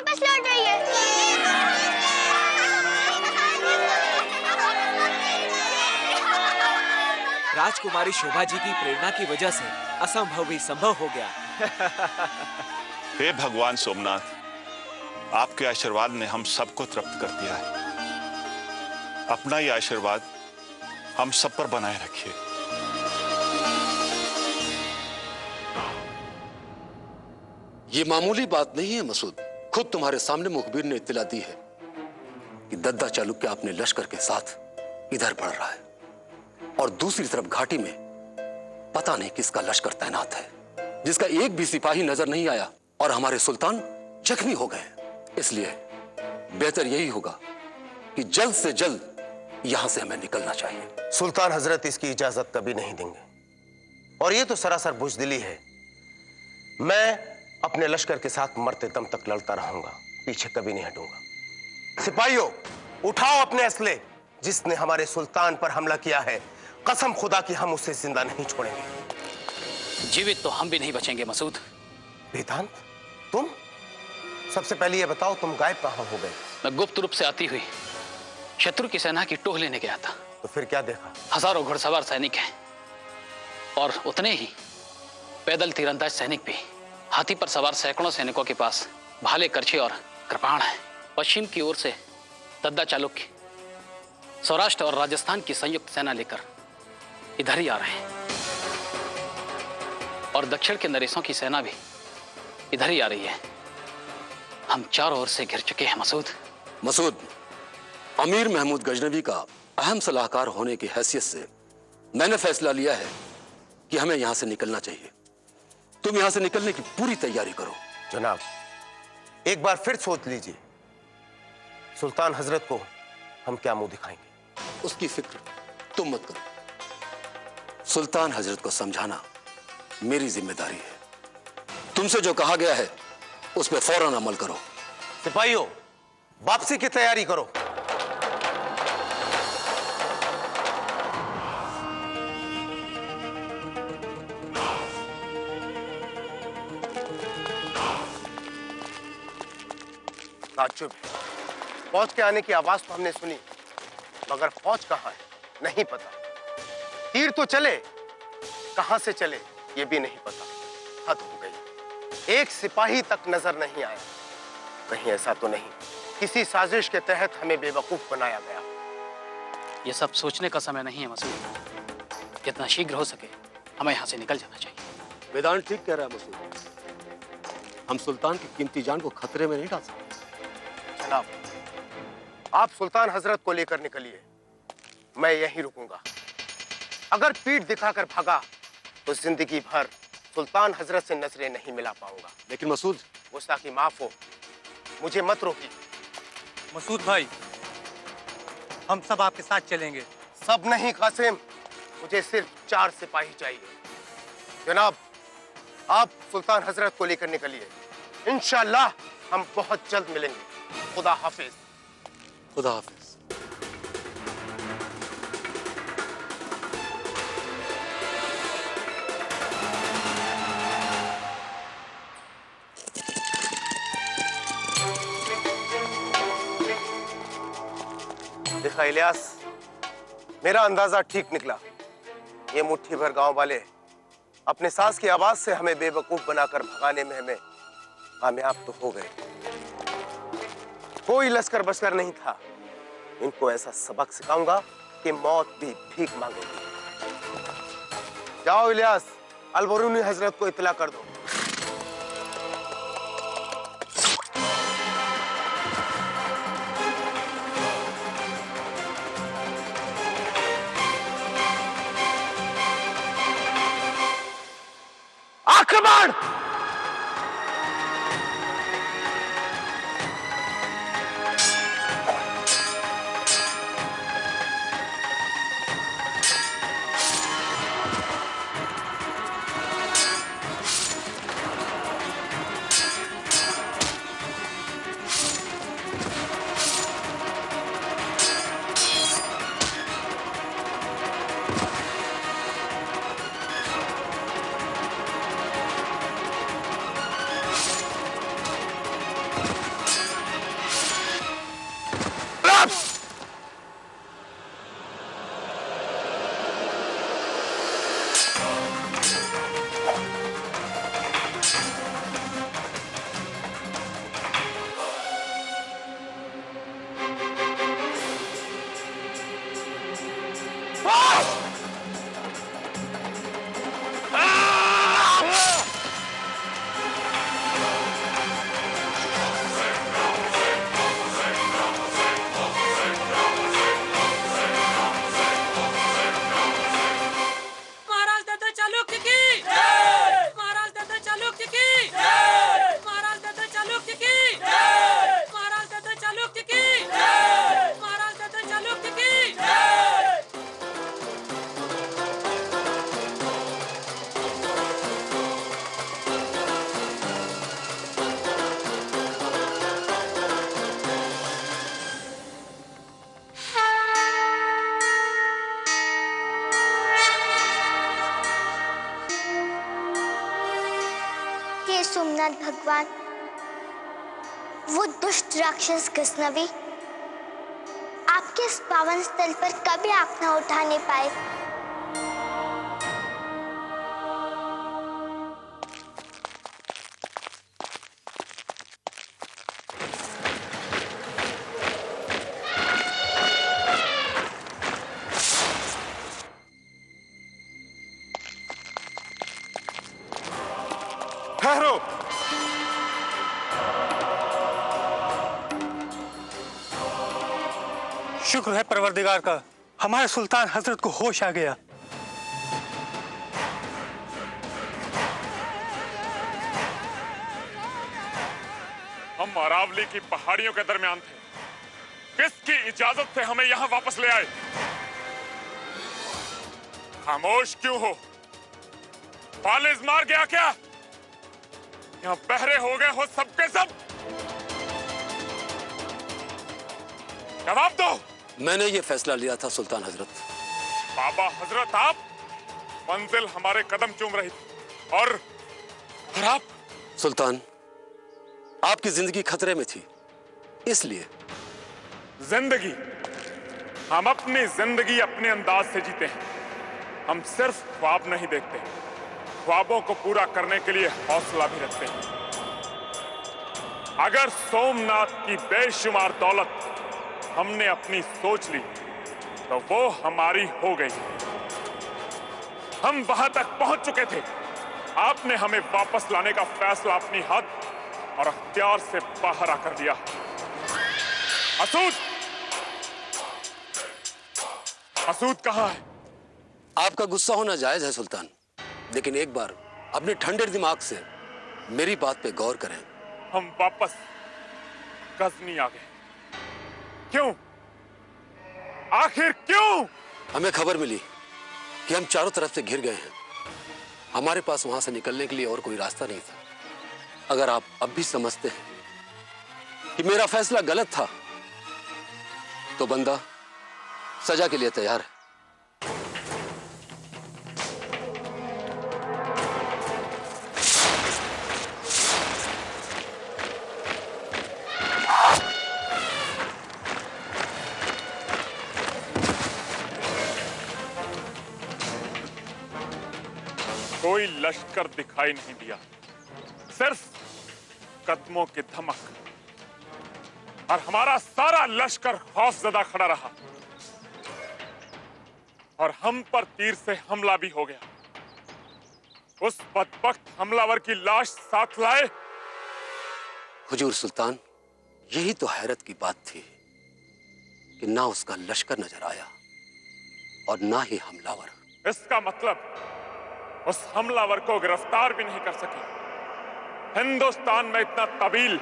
वापस लौट रही है। राजकुमारी शोभा जी की प्रेरणा की वजह से असंभव भी संभव हो गया। हे भगवान सोमनाथ, आपके आशीर्वाद ने हम सबको तृप्त कर दिया है। अपना ये आशीर्वाद हम सब पर बनाए रखिए। ये मामूली बात नहीं है मसूद। खुद तुम्हारे सामने मुखबिर ने इत्तला दी है कि दद्दा चालुक्य अपने लश्कर के साथ इधर बढ़ रहा है और दूसरी तरफ घाटी में पता नहीं किसका लश्कर तैनात है, जिसका एक भी सिपाही नजर नहीं आया और हमारे सुल्तान जख्मी हो गए। इसलिए बेहतर यही होगा कि जल्द से जल्द यहां से हमें निकलना चाहिए। सुल्तान हजरत इसकी इजाजत कभी नहीं देंगे और यह तो सरासर बुज़दिली है। मैं अपने लश्कर के साथ मरते दम तक लड़ता रहूंगा, पीछे कभी नहीं हटूंगा। सिपाहियों, उठाओ अपने असले। जिसने हमारे सुल्तान पर हमला किया है, कसम खुदा की हम उसे जिंदा नहीं छोड़ेंगे। जीवित तो हम भी नहीं बचेंगे मसूद। वेदांत, तुम सबसे पहले ये बताओ, तुम गायब कहां हो गए? मैं गुप्त रूप से आती हुई शत्रु की सेना की टोह लेने गया था। तो फिर क्या देखा? हजारों घुड़सवार सैनिक हैं और उतने ही पैदल तीरंदाज सैनिक भी। हाथी पर सवार सैकड़ों सैनिकों के पास भाले, करछे और कृपाण हैं। पश्चिम की ओर से दद्दा चालुक्य सौराष्ट्र और राजस्थान की संयुक्त सेना लेकर इधर ही आ रहे हैं और दक्षिण के नरेशों की सेना भी इधर ही आ रही है। हम चारों ओर से घिर चुके हैं मसूद। अमीर महमूद गजनवी का अहम सलाहकार होने की हैसियत से मैंने फैसला लिया है कि हमें यहां से निकलना चाहिए। तुम यहां से निकलने की पूरी तैयारी करो। जनाब, एक बार फिर सोच लीजिए, सुल्तान हजरत को हम क्या मुंह दिखाएंगे? उसकी फिक्र तुम मत करो। सुल्तान हजरत को समझाना मेरी जिम्मेदारी है। तुमसे जो कहा गया है उस पर फौरन अमल करो। सिपाहियों, वापसी की तैयारी करो। ताज्जुब है, फौज के आने की आवाज तो हमने सुनी, मगर फौज कहां है नहीं पता। तीर तो चले, कहां से चले ये भी नहीं पता। हद हो गई, एक सिपाही तक नजर नहीं आया। कहीं ऐसा तो नहीं किसी साजिश के तहत हमें बेवकूफ बनाया गया? ये सब सोचने का समय नहीं है मसूद। जितना शीघ्र हो सके हमें यहां से निकल जाना चाहिए। वेदांत ठीक कह रहा है मसूद। हम सुल्तान की कीमती जान को खतरे में नहीं डाल सकते। जनाब, आप सुल्तान हजरत को लेकर निकलिए, मैं यहीं रुकूंगा। अगर पीठ दिखाकर भागा तो जिंदगी भर सुल्तान हजरत से नजरें नहीं मिला पाऊंगा। लेकिन मसूद, गुस्ताखी माफ हो, मुझे मत रोकिए। मसूद भाई, हम सब आपके साथ चलेंगे। सब नहीं कासिम, मुझे सिर्फ 4 सिपाही चाहिए। जनाब, आप सुल्तान हजरत को लेकर निकलिए। इंशाअल्लाह हम बहुत जल्द मिलेंगे। खुदा हाफिज। खुदा हाफिज। देखा इलियास, मेरा अंदाजा ठीक निकला। ये मुट्ठी भर गांव वाले अपने सास की आवाज से हमें बेवकूफ बनाकर भगाने में हमें कामयाब तो हो गए। कोई लश्कर बशकर नहीं था। इनको ऐसा सबक सिखाऊंगा कि मौत भी भीख मांगेगी। जाओ इलियास, अलबरूनी हजरत को इत्तला कर दो। आक्रमण! महाराज दादा चालुक्य की जय। महाराज दादा चालुक्य की जय। महाराज दादा चालुक्य की जय। महाराज दादा चालुक्य की जय। महाराज दादा चालुक्य की जय। हे सोमनाथ भगवान, वो दुष्ट राक्षस गजनवी आपके इस पावन स्थल पर कभी आप न उठाने पाए। ठहरो। शुक्र है परवरदिगार का, हमारे सुल्तान हजरत को होश आ गया। हम अरावली की पहाड़ियों के दरमियान थे। किसकी इजाजत से हमें यहां वापस ले आए? खामोश क्यों हो? फालिज मार गया क्या? यहां बहरे हो गए हो सबके सब? जवाब दो। मैंने ये फैसला लिया था सुल्तान हजरत। बाबा हजरत, आप मंजिल हमारे कदम चूम रही थी और आप सुल्तान, आपकी जिंदगी खतरे में थी, इसलिए। जिंदगी, हम अपनी जिंदगी अपने अंदाज से जीते हैं। हम सिर्फ ख्वाब नहीं देखते, ख्वाबों को पूरा करने के लिए हौसला भी रखते हैं। अगर सोमनाथ की बेशुमार दौलत हमने अपनी सोच ली तो वो हमारी हो गई। हम वहां तक पहुंच चुके थे। आपने हमें वापस लाने का फैसला अपनी हद और अख्तियार से बाहर आकर दिया। मसूद, मसूद कहां है? आपका गुस्सा होना जायज है सुल्तान, लेकिन एक बार अपने ठंडे दिमाग से मेरी बात पे गौर करें। हम वापस गजनी आ गए। क्यों? आखिर क्यों? हमें खबर मिली कि हम चारों तरफ से घिर गए हैं। हमारे पास वहां से निकलने के लिए और कोई रास्ता नहीं था। अगर आप अब भी समझते हैं कि मेरा फैसला गलत था, तो बंदा सजा के लिए तैयार है। कोई लश्कर दिखाई नहीं दिया, सिर्फ कदमों की धमक, और हमारा सारा लश्कर खौफजदा खड़ा रहा और हम पर तीर से हमला भी हो गया। उस बदबख्त हमलावर की लाश साथ लाए। हुजूर सुल्तान, यही तो हैरत की बात थी कि ना उसका लश्कर नजर आया और ना ही हमलावर। इसका मतलब उस हमलावर को गिरफ्तार भी नहीं कर सके। हिंदुस्तान में इतना तवील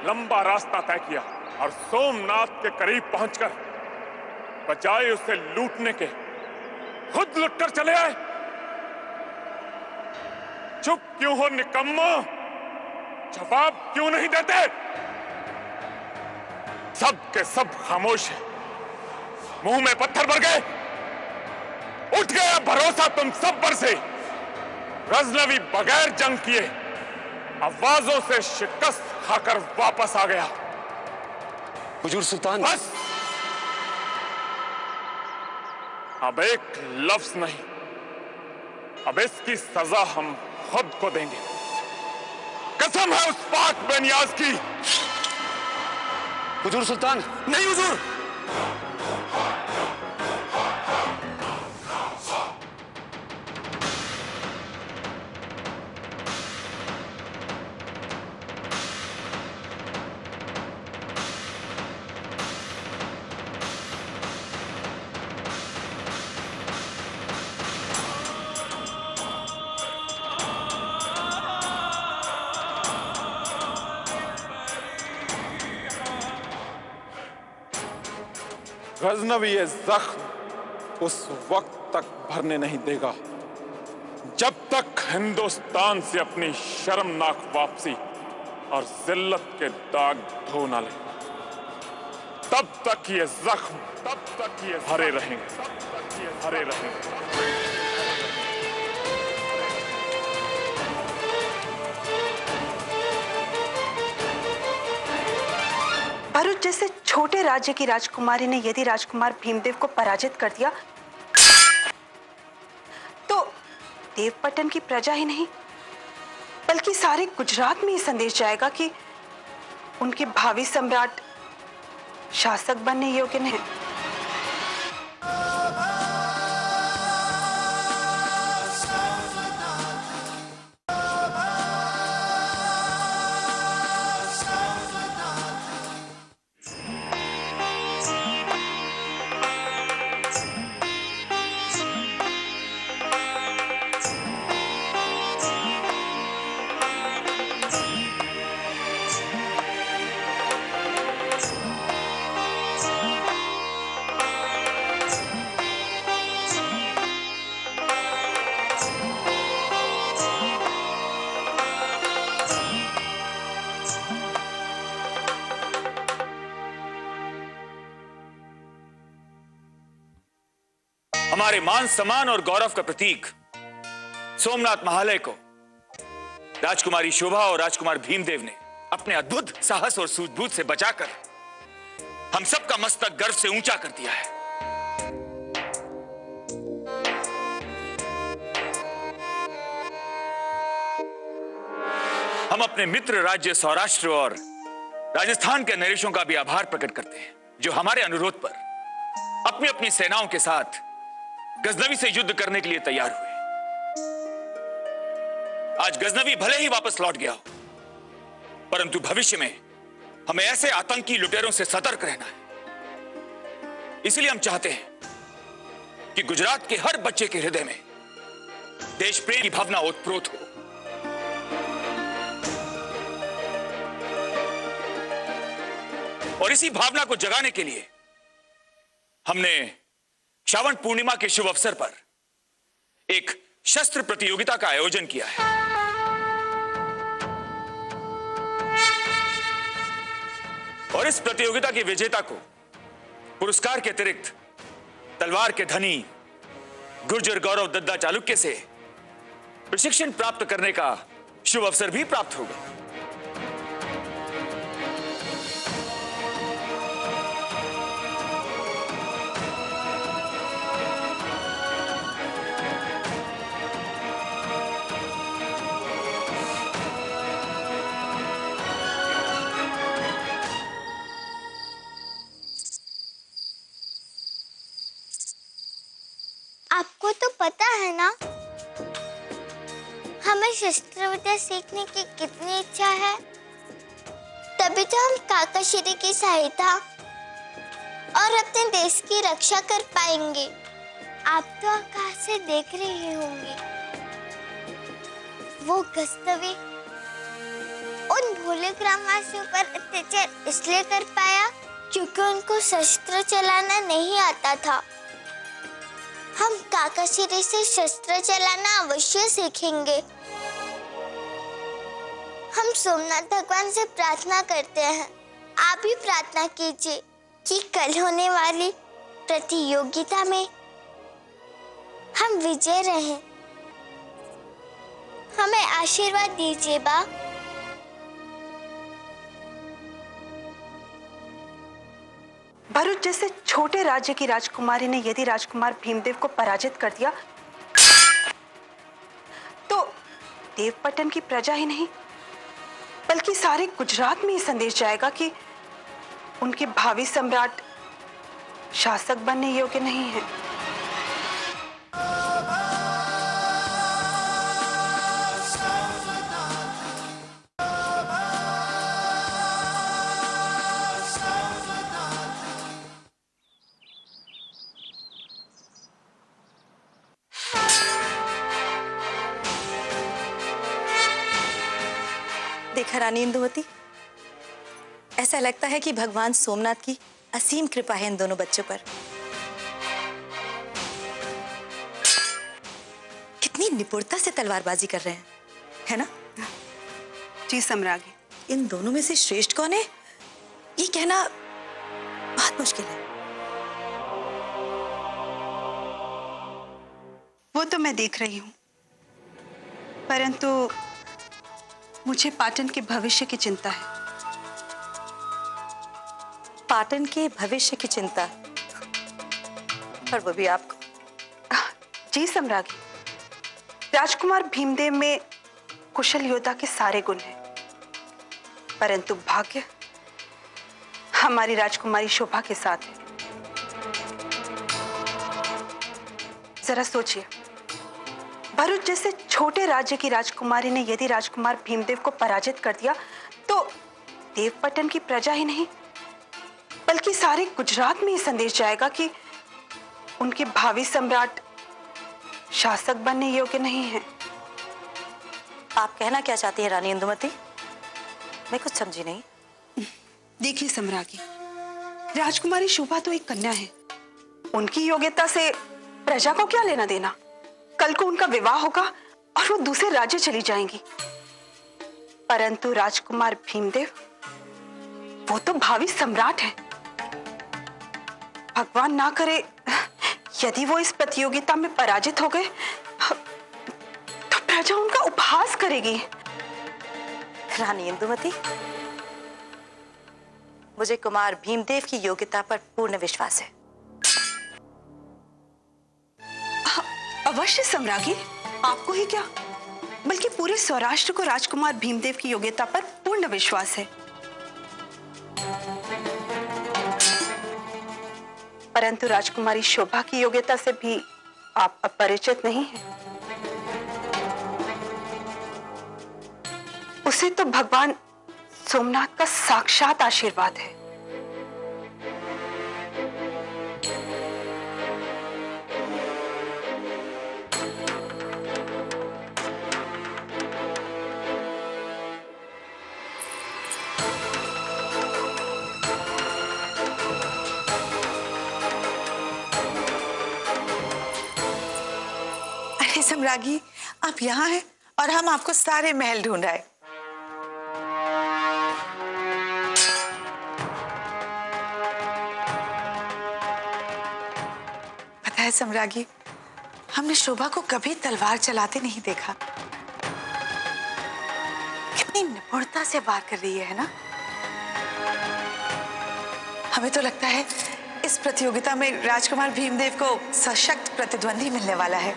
लंबा रास्ता तय किया और सोमनाथ के करीब पहुंचकर बजाय उसे लूटने के खुद लुटकर चले आए। चुप क्यों हो निकम्मो? जवाब क्यों नहीं देते? सब के सब खामोश हैं, मुंह में पत्थर भर गए। उठ गया भरोसा तुम सब पर से। गजनवी बगैर जंग किए आवाजों से शिकस्त खाकर वापस आ गया। हुजूर सुल्तान, बस अब एक लफ्ज नहीं, अब इसकी सजा हम खुद को देंगे। कसम है उस पाक बेनियाज की। हुजूर सुल्तान। नहीं हुजूर। गजनवी ये जख्म उस वक्त तक भरने नहीं देगा जब तक हिंदुस्तान से अपनी शर्मनाक वापसी और जिल्लत के दाग धो ना ले। तब तक ये जख्म, तब तक ये भरे रहेंगे, तब तक ये भरे रहेंगे। भरूच जैसे छोटे राज्य की राजकुमारी ने यदि राजकुमार भीमदेव को पराजित कर दिया तो देवपट्टन की प्रजा ही नहीं बल्कि सारे गुजरात में ये संदेश जाएगा कि उनके भावी सम्राट शासक बनने योग्य नहीं। हमारे मान सम्मान और गौरव का प्रतीक सोमनाथ महालय को राजकुमारी शोभा और राजकुमार भीमदेव ने अपने अद्भुत साहस और सूझबूझ से बचाकर हम सबका मस्तक गर्व से ऊंचा कर दिया है। हम अपने मित्र राज्य सौराष्ट्र और राजस्थान के नरेशों का भी आभार प्रकट करते हैं जो हमारे अनुरोध पर अपनी अपनी सेनाओं के साथ गजनवी से युद्ध करने के लिए तैयार हुए। आज गजनवी भले ही वापस लौट गया हो, परंतु भविष्य में हमें ऐसे आतंकी लुटेरों से सतर्क रहना है। इसलिए हम चाहते हैं कि गुजरात के हर बच्चे के हृदय में देश प्रेम की भावना ओतप्रोत हो। और इसी भावना को जगाने के लिए हमने श्रावण पूर्णिमा के शुभ अवसर पर एक शस्त्र प्रतियोगिता का आयोजन किया है। और इस प्रतियोगिता की विजेता को पुरस्कार के अतिरिक्त तलवार के धनी गुर्जर गौरव दद्दा चालुक्य से प्रशिक्षण प्राप्त करने का शुभ अवसर भी प्राप्त होगा। आपको तो पता है ना हमें शस्त्र विद्या सीखने की कितनी इच्छा है, तभी तो हम काकाश्री की सहायता और अपने देश की रक्षा कर पाएंगे। आप तो आकाश से देख रहे होंगे, वो गजनवी उन भोले ग्रामवासियों पर अत्याचार इसलिए कर पाया क्योंकि उनको शस्त्र चलाना नहीं आता था। हम काकाश्री से शस्त्र चलाना अवश्य सीखेंगे। हम सोमनाथ भगवान से प्रार्थना करते हैं, आप भी प्रार्थना कीजिए कि कल होने वाली प्रतियोगिता में हम विजय रहें। हमें आशीर्वाद दीजिए बा। भरूच जैसे छोटे राज्य की राजकुमारी ने यदि राजकुमार भीमदेव को पराजित कर दिया तो देवपटन की प्रजा ही नहीं बल्कि सारे गुजरात में ये संदेश जाएगा कि उनके भावी सम्राट शासक बनने योग्य नहीं है। देखा रानी इंदुमती, ऐसा लगता है कि भगवान सोमनाथ की असीम कृपा है इन दोनों बच्चों पर। कितनी निपुणता से तलवारबाजी कर रहे हैं, है ना? जी सम्राज्ञी। इन दोनों में से श्रेष्ठ कौन है ये कहना बहुत मुश्किल है। वो तो मैं देख रही हूं, परंतु मुझे पाटन के भविष्य की चिंता है। पाटन के भविष्य की चिंता, और वो भी आपको? जी सम्राज्ञी, राजकुमार भीमदेव में कुशल योद्धा के सारे गुण हैं, परंतु भाग्य हमारी राजकुमारी शोभा के साथ है। जरा सोचिए, भरूच जैसे छोटे राज्य की राजकुमारी ने यदि राजकुमार भीमदेव को पराजित कर दिया तो देवपटन की प्रजा ही नहीं बल्कि सारे गुजरात में ये संदेश जाएगा कि उनके भावी सम्राट शासक बनने योग्य नहीं है। आप कहना क्या चाहती हैं रानी इंदुमती? मैं कुछ समझी नहीं। देखिए सम्राज्ञी, राजकुमारी शोभा तो एक कन्या है, उनकी योग्यता से प्रजा को क्या लेना देना। कल को उनका विवाह होगा और वो दूसरे राज्य चली जाएंगी, परंतु राजकुमार भीमदेव वो तो भावी सम्राट हैं। भगवान ना करे यदि वो इस प्रतियोगिता में पराजित हो गए तो प्रजा उनका उपहास करेगी। रानी इंदुमती, मुझे कुमार भीमदेव की योग्यता पर पूर्ण विश्वास है। अवश्य सम्राज्ञी, आपको ही क्या बल्कि पूरे सौराष्ट्र को राजकुमार भीमदेव की योग्यता पर पूर्ण विश्वास है। परंतु राजकुमारी शोभा की योग्यता से भी आप अपरिचित नहीं हैं। उसे तो भगवान सोमनाथ का साक्षात आशीर्वाद है। सम्राज्ञी, आप यहाँ हैं और हम आपको सारे महल ढूंढ आए। पता है सम्राज्ञी, हमने शोभा को कभी तलवार चलाते नहीं देखा। कितनी निपुणता से वार कर रही है ना? हमें तो लगता है इस प्रतियोगिता में राजकुमार भीमदेव को सशक्त प्रतिद्वंदी मिलने वाला है।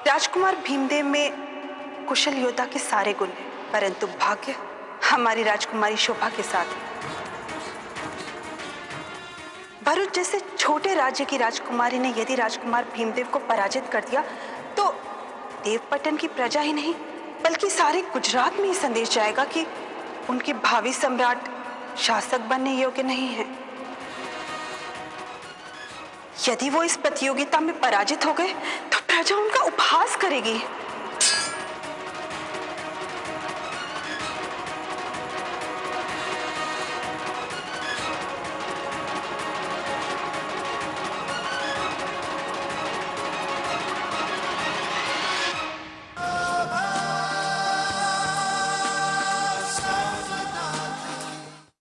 राजकुमार भीमदेव में कुशल योद्धा के सारे गुण हैं, परंतु भाग्य हमारी राजकुमारी शोभा के साथ है। भरूच जैसे छोटे राज्य की राजकुमारी ने यदि राजकुमार भीमदेव को पराजित कर दिया तो देवपटन की प्रजा ही नहीं बल्कि सारे गुजरात में ये संदेश जाएगा कि उनके भावी सम्राट शासक बनने योग्य नहीं है। यदि वो इस प्रतियोगिता में पराजित हो गए तो प्रजा उनका उपहास करेगी।